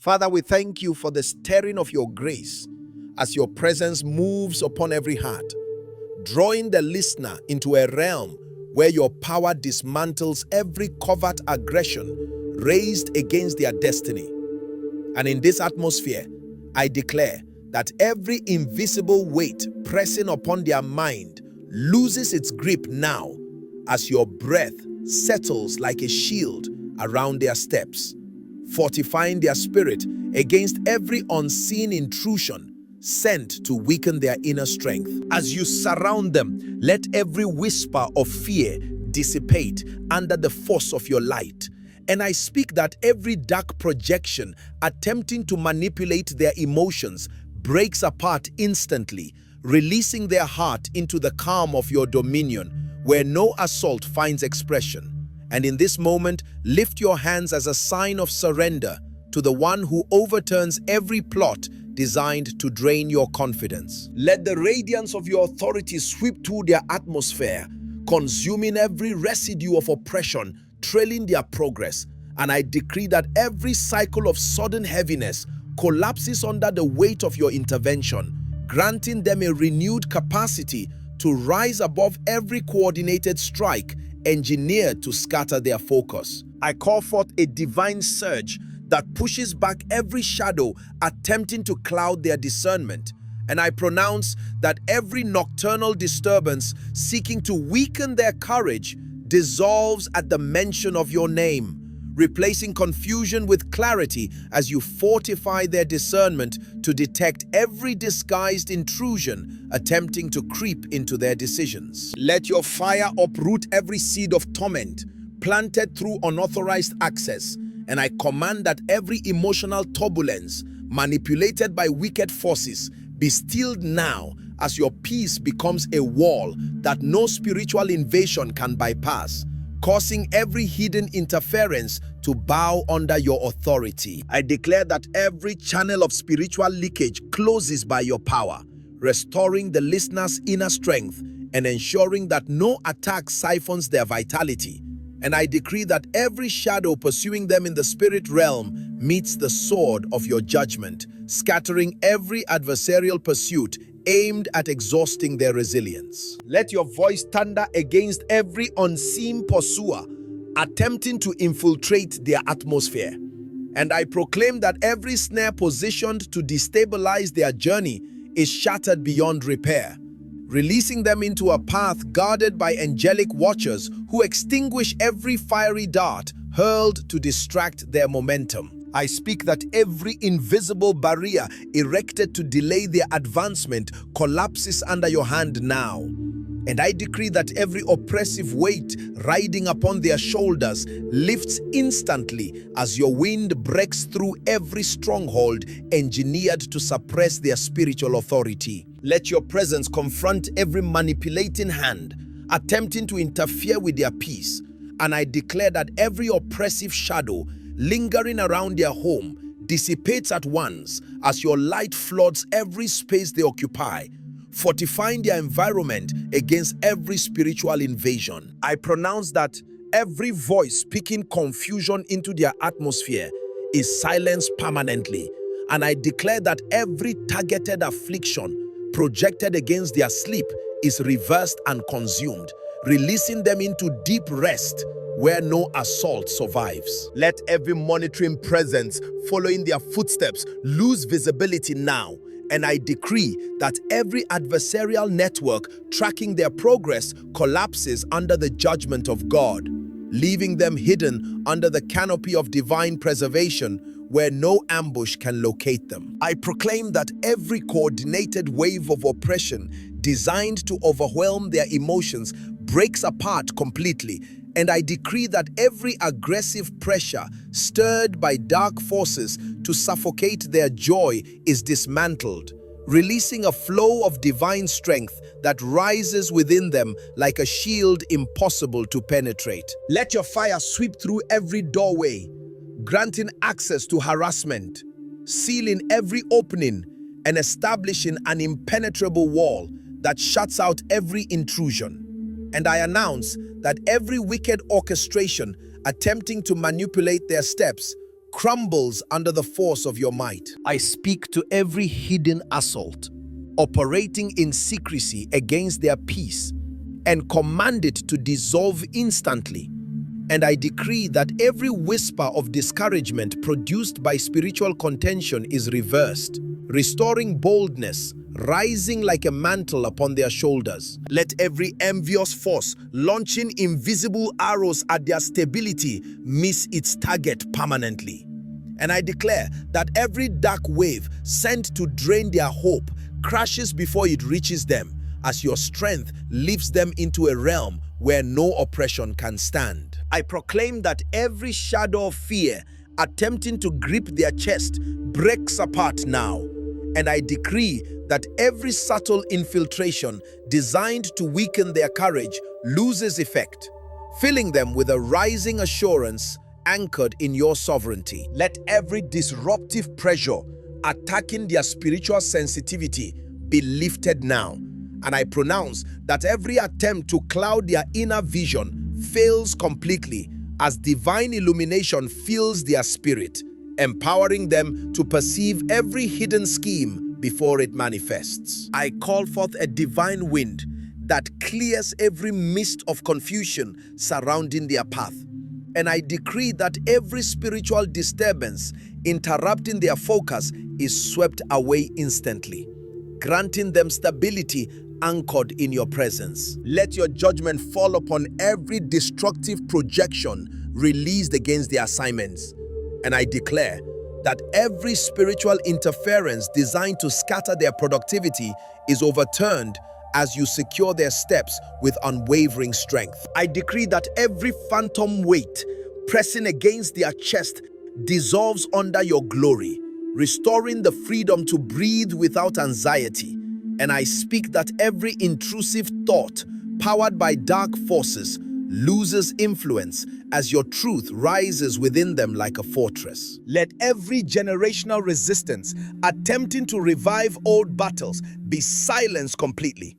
Father, we thank you for the stirring of your grace as your presence moves upon every heart, drawing the listener into a realm where your power dismantles every covert aggression raised against their destiny. And in this atmosphere, I declare that every invisible weight pressing upon their mind loses its grip now as your breath settles like a shield around their steps, fortifying their spirit against every unseen intrusion sent to weaken their inner strength. As you surround them, let every whisper of fear dissipate under the force of your light. And I speak that every dark projection attempting to manipulate their emotions breaks apart instantly, releasing their heart into the calm of your dominion, where no assault finds expression. And in this moment, lift your hands as a sign of surrender to the one who overturns every plot designed to drain your confidence. Let the radiance of your authority sweep through their atmosphere, consuming every residue of oppression, trailing their progress. And I decree that every cycle of sudden heaviness collapses under the weight of your intervention, granting them a renewed capacity to rise above every coordinated strike engineered to scatter their focus. I call forth a divine surge that pushes back every shadow attempting to cloud their discernment. And I pronounce that every nocturnal disturbance seeking to weaken their courage dissolves at the mention of your name, replacing confusion with clarity as you fortify their discernment to detect every disguised intrusion attempting to creep into their decisions. Let your fire uproot every seed of torment planted through unauthorized access, and I command that every emotional turbulence manipulated by wicked forces be stilled now as your peace becomes a wall that no spiritual invasion can bypass, causing every hidden interference to bow under your authority. I declare that every channel of spiritual leakage closes by your power, restoring the listener's inner strength and ensuring that no attack siphons their vitality. And I decree that every shadow pursuing them in the spirit realm meets the sword of your judgment, scattering every adversarial pursuit aimed at exhausting their resilience. Let your voice thunder against every unseen pursuer attempting to infiltrate their atmosphere. And I proclaim that every snare positioned to destabilize their journey is shattered beyond repair, releasing them into a path guarded by angelic watchers who extinguish every fiery dart hurled to distract their momentum. I speak that every invisible barrier erected to delay their advancement collapses under your hand now. And I decree that every oppressive weight riding upon their shoulders lifts instantly as your wind breaks through every stronghold engineered to suppress their spiritual authority. Let your presence confront every manipulating hand attempting to interfere with their peace. And I declare that every oppressive shadow lingering around their home dissipates at once as your light floods every space they occupy, fortifying their environment against every spiritual invasion. I pronounce that every voice speaking confusion into their atmosphere is silenced permanently, and I declare that every targeted affliction projected against their sleep is reversed and consumed, releasing them into deep rest where no assault survives. Let every monitoring presence following their footsteps lose visibility now, and I decree that every adversarial network tracking their progress collapses under the judgment of God, leaving them hidden under the canopy of divine preservation where no ambush can locate them. I proclaim that every coordinated wave of oppression designed to overwhelm their emotions breaks apart completely, and I decree that every aggressive pressure stirred by dark forces to suffocate their joy is dismantled, releasing a flow of divine strength that rises within them like a shield impossible to penetrate. Let your fire sweep through every doorway, granting access to harassment, sealing every opening, and establishing an impenetrable wall that shuts out every intrusion. And I announce that every wicked orchestration attempting to manipulate their steps crumbles under the force of your might. I speak to every hidden assault, operating in secrecy against their peace, and command it to dissolve instantly. And I decree that every whisper of discouragement produced by spiritual contention is reversed, restoring boldness, rising like a mantle upon their shoulders. Let every envious force launching invisible arrows at their stability miss its target permanently. And I declare that every dark wave sent to drain their hope crashes before it reaches them, as your strength lifts them into a realm where no oppression can stand. I proclaim that every shadow of fear attempting to grip their chest breaks apart now. And I decree that every subtle infiltration designed to weaken their courage loses effect, filling them with a rising assurance anchored in your sovereignty. Let every disruptive pressure attacking their spiritual sensitivity be lifted now. And I pronounce that every attempt to cloud their inner vision fails completely as divine illumination fills their spirit, empowering them to perceive every hidden scheme before it manifests. I call forth a divine wind that clears every mist of confusion surrounding their path. And I decree that every spiritual disturbance interrupting their focus is swept away instantly, granting them stability anchored in your presence. Let your judgment fall upon every destructive projection released against their assignments. And I declare that every spiritual interference designed to scatter their productivity is overturned as you secure their steps with unwavering strength. I decree that every phantom weight pressing against their chest dissolves under your glory, restoring the freedom to breathe without anxiety. And I speak that every intrusive thought, powered by dark forces, loses influence as your truth rises within them like a fortress. Let every generational resistance attempting to revive old battles be silenced completely.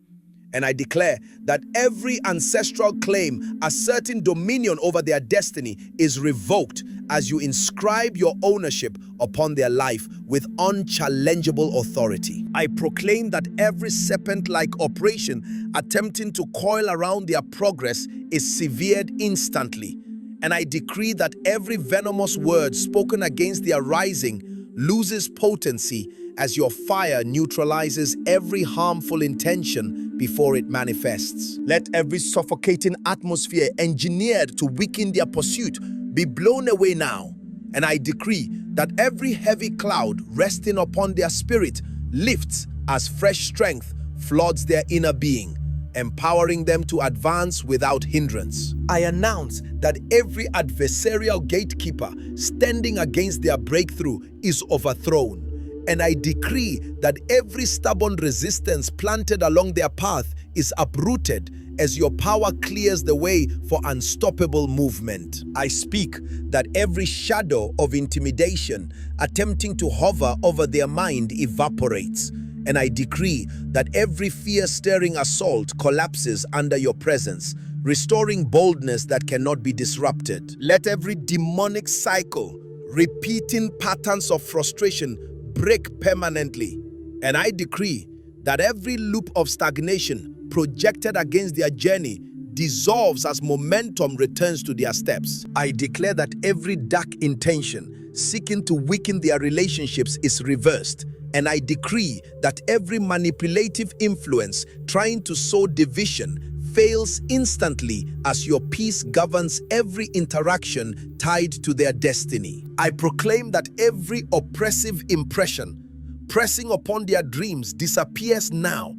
And I declare that every ancestral claim asserting dominion over their destiny is revoked as you inscribe your ownership upon their life with unchallengeable authority. I proclaim that every serpent-like operation attempting to coil around their progress is severed instantly. And I decree that every venomous word spoken against their rising loses potency as your fire neutralizes every harmful intention before it manifests. Let every suffocating atmosphere engineered to weaken their pursuit be blown away now. And I decree that every heavy cloud resting upon their spirit lifts as fresh strength floods their inner being, empowering them to advance without hindrance. I announce that every adversarial gatekeeper standing against their breakthrough is overthrown. And I decree that every stubborn resistance planted along their path is uprooted as your power clears the way for unstoppable movement. I speak that every shadow of intimidation attempting to hover over their mind evaporates. And I decree that every fear-stirring assault collapses under your presence, restoring boldness that cannot be disrupted. Let every demonic cycle, repeating patterns of frustration break permanently. And I decree that every loop of stagnation projected against their journey dissolves as momentum returns to their steps. I declare that every dark intention seeking to weaken their relationships is reversed. And I decree that every manipulative influence trying to sow division fails instantly as your peace governs every interaction tied to their destiny. I proclaim that every oppressive impression pressing upon their dreams disappears now.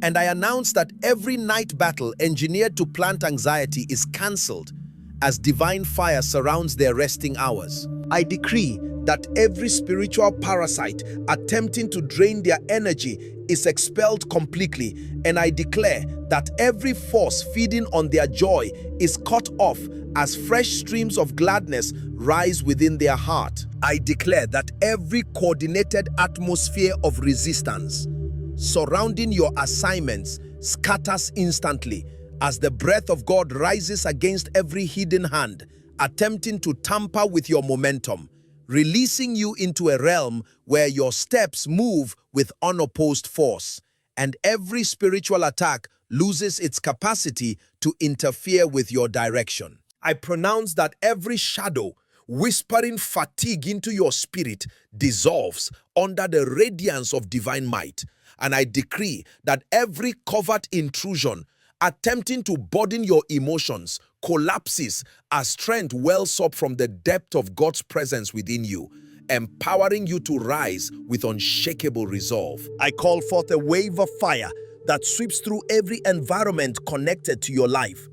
And I announce that every night battle engineered to plant anxiety is cancelled as divine fire surrounds their resting hours. I decree that every spiritual parasite attempting to drain their energy is expelled completely, and I declare that every force feeding on their joy is cut off as fresh streams of gladness rise within their heart. I declare that every coordinated atmosphere of resistance surrounding your assignments scatters instantly as the breath of God rises against every hidden hand attempting to tamper with your momentum. releasing you into a realm where your steps move with unopposed force, and every spiritual attack loses its capacity to interfere with your direction. I pronounce that every shadow whispering fatigue into your spirit dissolves under the radiance of divine might. And I decree that every covert intrusion attempting to burden your emotions collapses as strength wells up from the depth of God's presence within you, empowering you to rise with unshakable resolve. I call forth a wave of fire that sweeps through every environment connected to your life,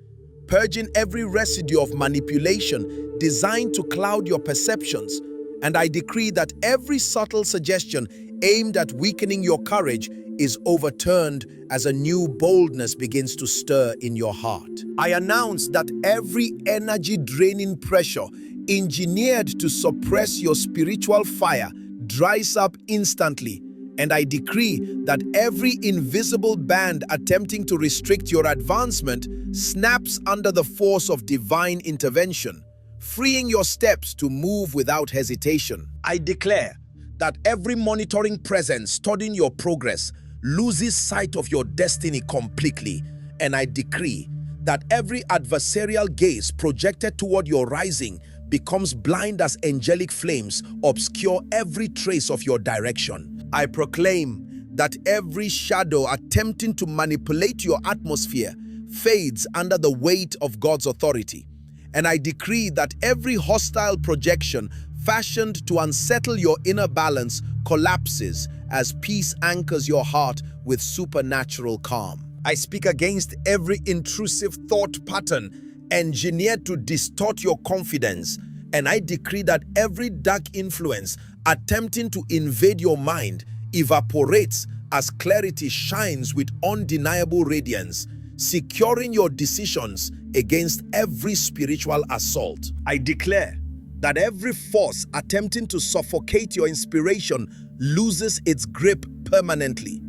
purging every residue of manipulation designed to cloud your perceptions. And I decree that every subtle suggestion aimed at weakening your courage is overturned as a new boldness begins to stir in your heart. I announce that every energy-draining pressure engineered to suppress your spiritual fire dries up instantly. And I decree that every invisible band attempting to restrict your advancement snaps under the force of divine intervention, freeing your steps to move without hesitation. I declare that every monitoring presence studying your progress loses sight of your destiny completely. And I decree that every adversarial gaze projected toward your rising becomes blind as angelic flames obscure every trace of your direction. I proclaim that every shadow attempting to manipulate your atmosphere fades under the weight of God's authority. And I decree that every hostile projection fashioned to unsettle your inner balance collapses as peace anchors your heart with supernatural calm. I speak against every intrusive thought pattern engineered to distort your confidence, and I decree that every dark influence attempting to invade your mind evaporates as clarity shines with undeniable radiance, securing your decisions against every spiritual assault. I declare that every force attempting to suffocate your inspiration loses its grip permanently.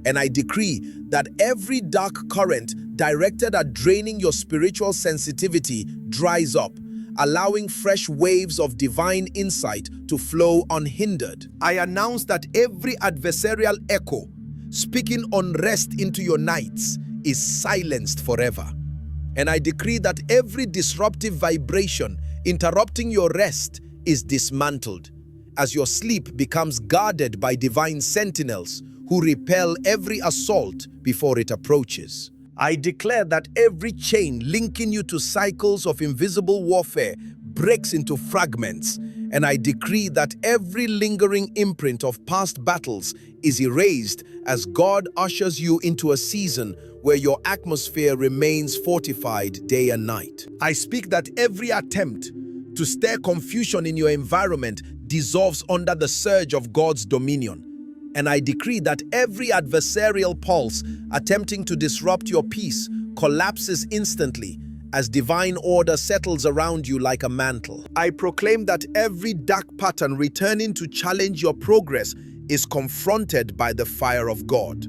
And I decree that every dark current directed at draining your spiritual sensitivity dries up, allowing fresh waves of divine insight to flow unhindered. I announce that every adversarial echo speaking unrest into your nights is silenced forever. And I decree that every disruptive vibration interrupting your rest is dismantled, as your sleep becomes guarded by divine sentinels who repel every assault before it approaches. I declare that every chain linking you to cycles of invisible warfare breaks into fragments, and I decree that every lingering imprint of past battles is erased as God ushers you into a season where your atmosphere remains fortified day and night. I speak that every attempt to stir confusion in your environment dissolves under the surge of God's dominion. And I decree that every adversarial pulse attempting to disrupt your peace collapses instantly as divine order settles around you like a mantle. I proclaim that every dark pattern returning to challenge your progress is confronted by the fire of God.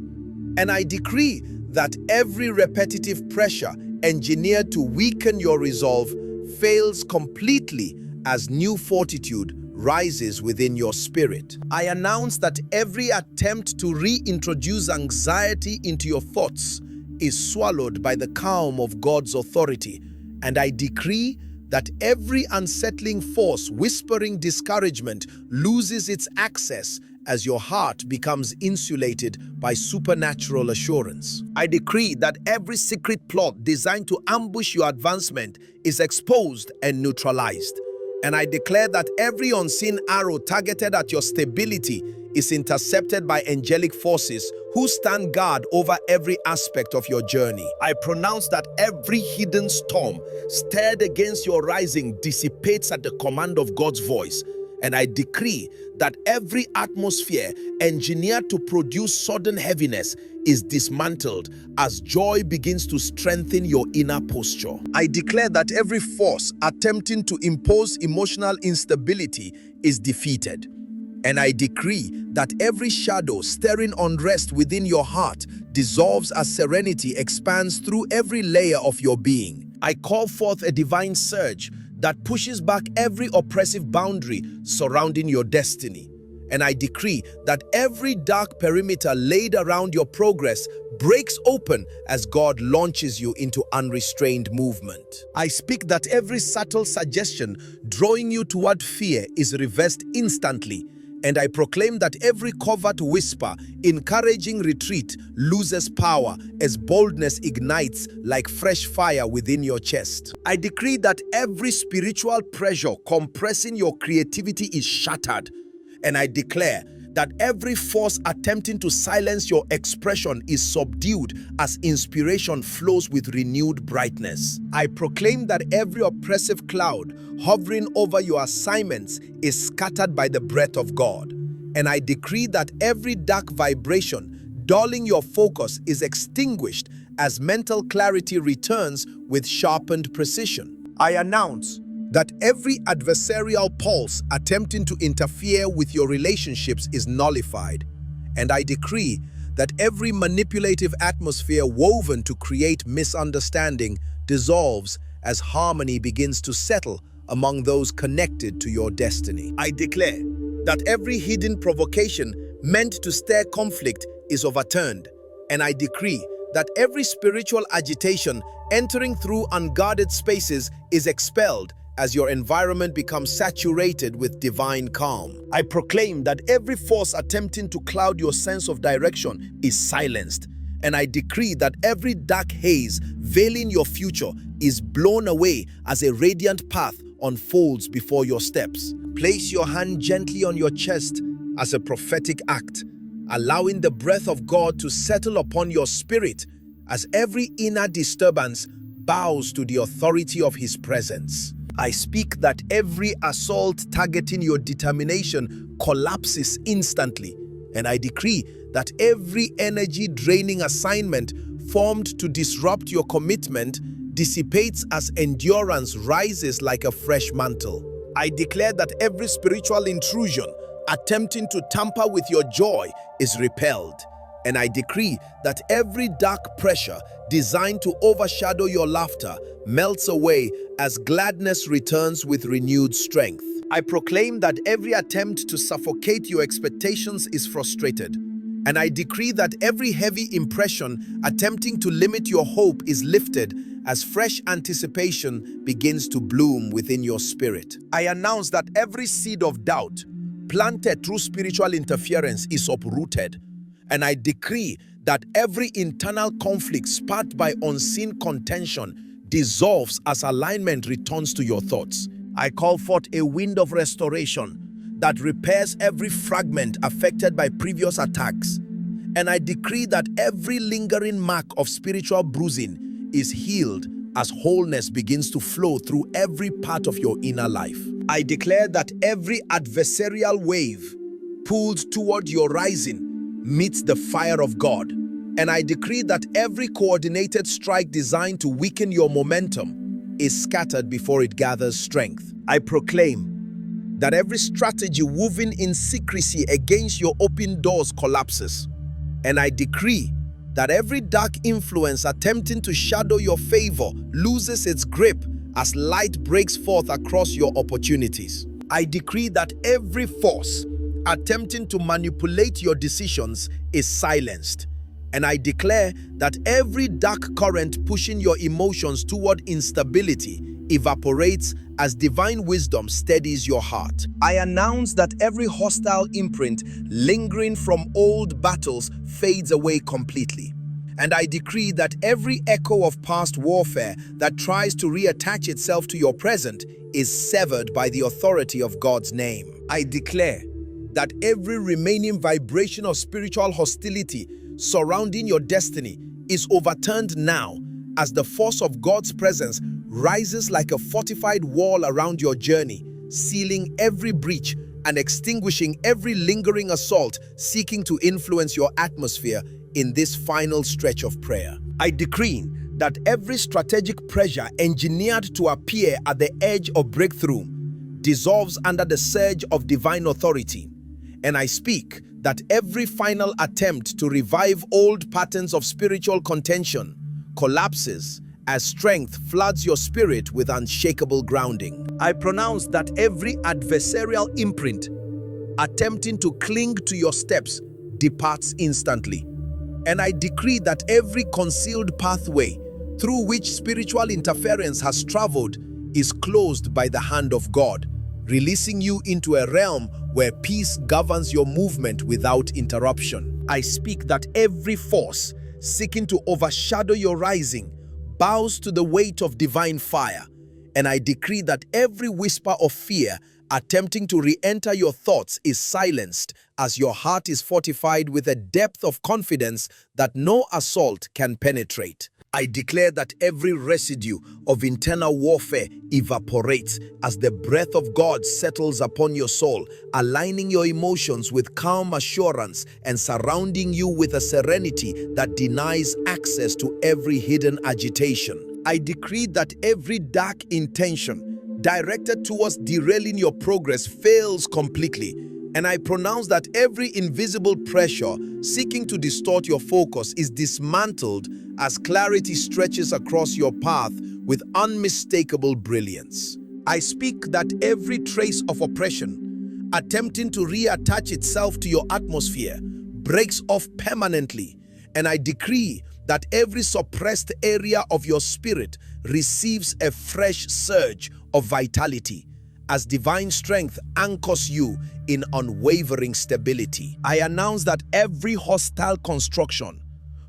And I decree that every repetitive pressure engineered to weaken your resolve fails completely as new fortitude rises within your spirit. I announce that every attempt to reintroduce anxiety into your thoughts is swallowed by the calm of God's authority, and I decree that every unsettling force whispering discouragement loses its access as your heart becomes insulated by supernatural assurance. I decree that every secret plot designed to ambush your advancement is exposed and neutralized. And I declare that every unseen arrow targeted at your stability is intercepted by angelic forces who stand guard over every aspect of your journey. I pronounce that every hidden storm stirred against your rising dissipates at the command of God's voice. And I decree that every atmosphere engineered to produce sudden heaviness is dismantled as joy begins to strengthen your inner posture. I declare that every force attempting to impose emotional instability is defeated. And I decree that every shadow stirring unrest within your heart dissolves as serenity expands through every layer of your being. I call forth a divine surge that pushes back every oppressive boundary surrounding your destiny. And I decree that every dark perimeter laid around your progress breaks open as God launches you into unrestrained movement. I speak that every subtle suggestion drawing you toward fear is reversed instantly, and I proclaim that every covert whisper encouraging retreat loses power as boldness ignites like fresh fire within your chest. I decree that every spiritual pressure compressing your creativity is shattered, and I declare that every force attempting to silence your expression is subdued as inspiration flows with renewed brightness. I proclaim that every oppressive cloud hovering over your assignments is scattered by the breath of God. And I decree that every dark vibration dulling your focus is extinguished as mental clarity returns with sharpened precision. I announce that every adversarial pulse attempting to interfere with your relationships is nullified, and I decree that every manipulative atmosphere woven to create misunderstanding dissolves as harmony begins to settle among those connected to your destiny. I declare that every hidden provocation meant to stir conflict is overturned, and I decree that every spiritual agitation entering through unguarded spaces is expelled as your environment becomes saturated with divine calm. I proclaim that every force attempting to cloud your sense of direction is silenced, and I decree that every dark haze veiling your future is blown away as a radiant path unfolds before your steps. Place your hand gently on your chest as a prophetic act, allowing the breath of God to settle upon your spirit as every inner disturbance bows to the authority of His presence. I speak that every assault targeting your determination collapses instantly, and I decree that every energy-draining assignment formed to disrupt your commitment dissipates as endurance rises like a fresh mantle. I declare that every spiritual intrusion attempting to tamper with your joy is repelled, and I decree that every dark pressure designed to overshadow your laughter melts away as gladness returns with renewed strength. I proclaim that every attempt to suffocate your expectations is frustrated, and I decree that every heavy impression attempting to limit your hope is lifted as fresh anticipation begins to bloom within your spirit. I announce that every seed of doubt planted through spiritual interference is uprooted, and I decree that every internal conflict sparked by unseen contention dissolves as alignment returns to your thoughts. I call forth a wind of restoration that repairs every fragment affected by previous attacks, and I decree that every lingering mark of spiritual bruising is healed as wholeness begins to flow through every part of your inner life. I declare that every adversarial wave pulled toward your rising meets the fire of God, and I decree that every coordinated strike designed to weaken your momentum is scattered before it gathers strength. I proclaim that every strategy woven in secrecy against your open doors collapses, and I decree that every dark influence attempting to shadow your favor loses its grip as light breaks forth across your opportunities. I decree that every force attempting to manipulate your decisions is silenced, and I declare that every dark current pushing your emotions toward instability evaporates as divine wisdom steadies your heart. I announce that every hostile imprint lingering from old battles fades away completely, and I decree that every echo of past warfare that tries to reattach itself to your present is severed by the authority of God's name. I declare that every remaining vibration of spiritual hostility surrounding your destiny is overturned now as the force of God's presence rises like a fortified wall around your journey, sealing every breach and extinguishing every lingering assault seeking to influence your atmosphere in this final stretch of prayer. I decree that every strategic pressure engineered to appear at the edge of breakthrough dissolves under the surge of divine authority, and I speak that every final attempt to revive old patterns of spiritual contention collapses as strength floods your spirit with unshakable grounding. I pronounce that every adversarial imprint attempting to cling to your steps departs instantly. And I decree that every concealed pathway through which spiritual interference has traveled is closed by the hand of God, releasing you into a realm where peace governs your movement without interruption. I speak that every force seeking to overshadow your rising bows to the weight of divine fire, and I decree that every whisper of fear attempting to re-enter your thoughts is silenced as your heart is fortified with a depth of confidence that no assault can penetrate. I declare that every residue of internal warfare evaporates as the breath of God settles upon your soul, aligning your emotions with calm assurance and surrounding you with a serenity that denies access to every hidden agitation. I decree that every dark intention directed towards derailing your progress fails completely, and I pronounce that every invisible pressure seeking to distort your focus is dismantled as clarity stretches across your path with unmistakable brilliance. I speak that every trace of oppression attempting to reattach itself to your atmosphere breaks off permanently, and I decree that every suppressed area of your spirit receives a fresh surge of vitality as divine strength anchors you in unwavering stability. I announce that every hostile construction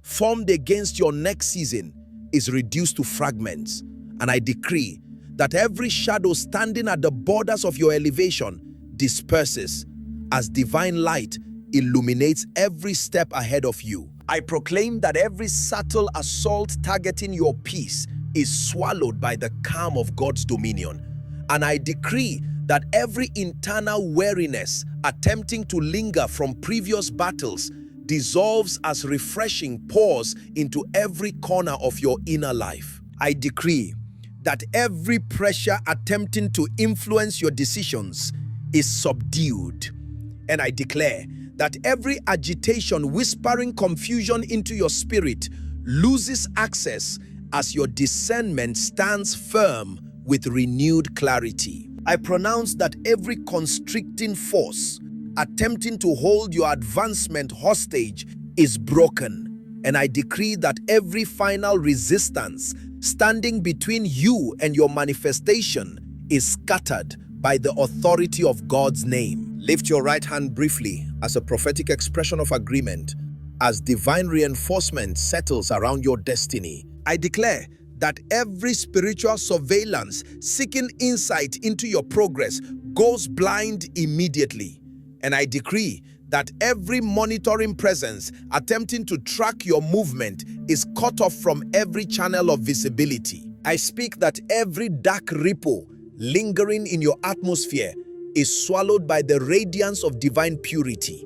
formed against your next season is reduced to fragments, and I decree that every shadow standing at the borders of your elevation disperses as divine light illuminates every step ahead of you. I proclaim that every subtle assault targeting your peace is swallowed by the calm of God's dominion, and I decree that every internal weariness attempting to linger from previous battles dissolves as refreshing pours into every corner of your inner life. I decree that every pressure attempting to influence your decisions is subdued, and I declare that every agitation whispering confusion into your spirit loses access as your discernment stands firm with renewed clarity. I pronounce that every constricting force attempting to hold your advancement hostage is broken, and I decree that every final resistance standing between you and your manifestation is scattered by the authority of God's name. Lift your right hand briefly as a prophetic expression of agreement as divine reinforcement settles around your destiny. I declare that every spiritual surveillance seeking insight into your progress goes blind immediately. And I decree that every monitoring presence attempting to track your movement is cut off from every channel of visibility. I speak that every dark ripple lingering in your atmosphere is swallowed by the radiance of divine purity.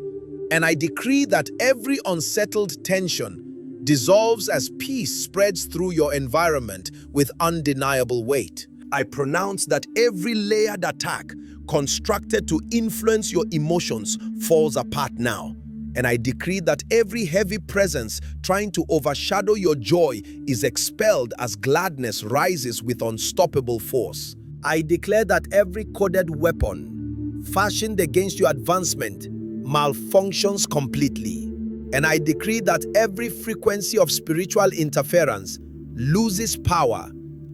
And I decree that every unsettled tension dissolves as peace spreads through your environment with undeniable weight. I pronounce that every layered attack constructed to influence your emotions falls apart now. And I decree that every heavy presence trying to overshadow your joy is expelled as gladness rises with unstoppable force. I declare that every coded weapon fashioned against your advancement malfunctions completely. And I decree that every frequency of spiritual interference loses power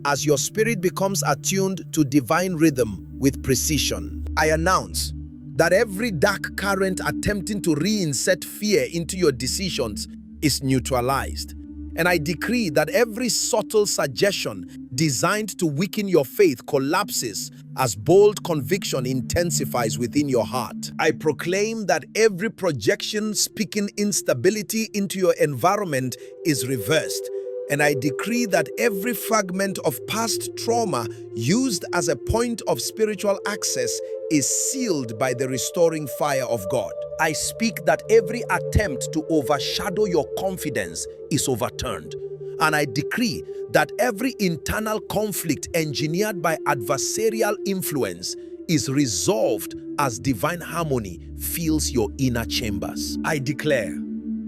as your spirit becomes attuned to divine rhythm with precision. I announce that every dark current attempting to reinsert fear into your decisions is neutralized. And I decree that every subtle suggestion designed to weaken your faith collapses as bold conviction intensifies within your heart. I proclaim that every projection speaking instability into your environment is reversed. And I decree that every fragment of past trauma used as a point of spiritual access is sealed by the restoring fire of God. I speak that every attempt to overshadow your confidence is overturned. And I decree that every internal conflict engineered by adversarial influence is resolved as divine harmony fills your inner chambers. I declare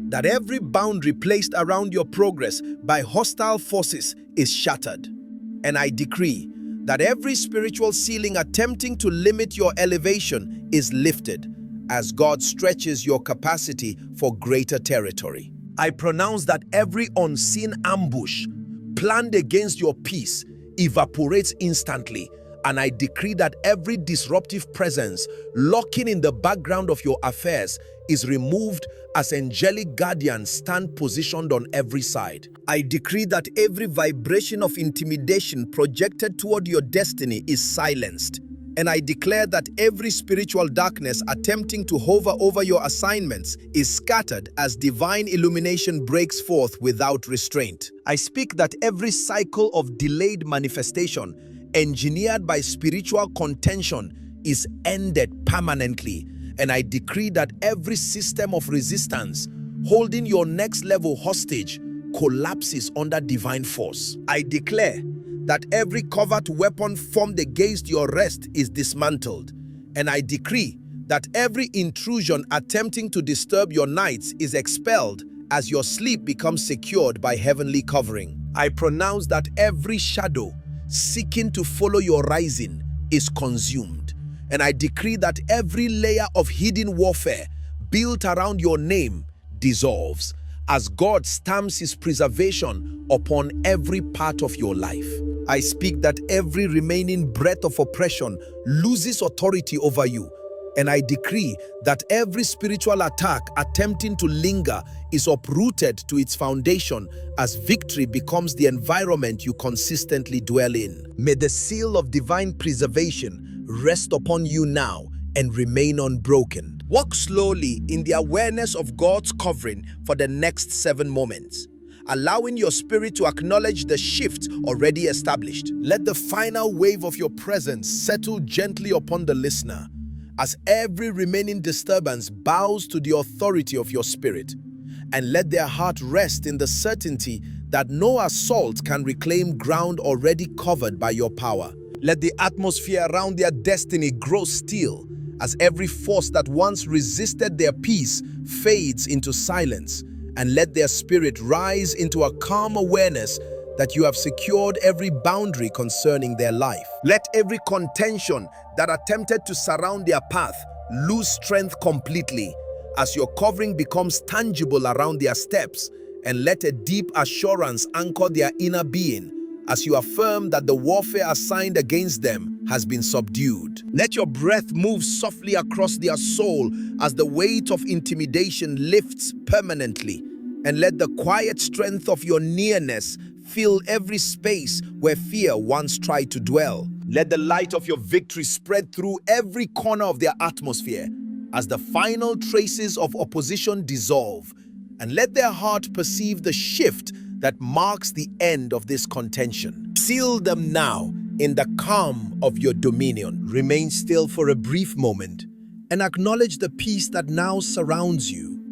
that every boundary placed around your progress by hostile forces is shattered. And I decree that every spiritual ceiling attempting to limit your elevation is lifted as God stretches your capacity for greater territory. I pronounce that every unseen ambush planned against your peace evaporates instantly, and I decree that every disruptive presence lurking in the background of your affairs is removed as angelic guardians stand positioned on every side. I decree that every vibration of intimidation projected toward your destiny is silenced, and I declare that every spiritual darkness attempting to hover over your assignments is scattered as divine illumination breaks forth without restraint. I speak that every cycle of delayed manifestation engineered by spiritual contention is ended permanently, and I decree that every system of resistance holding your next level hostage collapses under divine force. I declare that every covert weapon formed against your rest is dismantled, and I decree that every intrusion attempting to disturb your nights is expelled as your sleep becomes secured by heavenly covering. I pronounce that every shadow seeking to follow your rising is consumed, and I decree that every layer of hidden warfare built around your name dissolves as God stamps His preservation upon every part of your life. I speak that every remaining breath of oppression loses authority over you, and I decree that every spiritual attack attempting to linger is uprooted to its foundation as victory becomes the environment you consistently dwell in. May the seal of divine preservation rest upon you now and remain unbroken. Walk slowly in the awareness of God's covering for the next 7 moments, allowing your spirit to acknowledge the shift already established. Let the final wave of your presence settle gently upon the listener as every remaining disturbance bows to the authority of your spirit, and let their heart rest in the certainty that no assault can reclaim ground already covered by your power. Let the atmosphere around their destiny grow still as every force that once resisted their peace fades into silence, and let their spirit rise into a calm awareness that you have secured every boundary concerning their life. Let every contention that attempted to surround their path lose strength completely as your covering becomes tangible around their steps, and let a deep assurance anchor their inner being as you affirm that the warfare assigned against them has been subdued. Let your breath move softly across their soul as the weight of intimidation lifts permanently, and let the quiet strength of your nearness fill every space where fear once tried to dwell. Let the light of your victory spread through every corner of their atmosphere as the final traces of opposition dissolve, and let their heart perceive the shift that marks the end of this contention. Seal them now in the calm of your dominion. Remain still for a brief moment and acknowledge the peace that now surrounds you.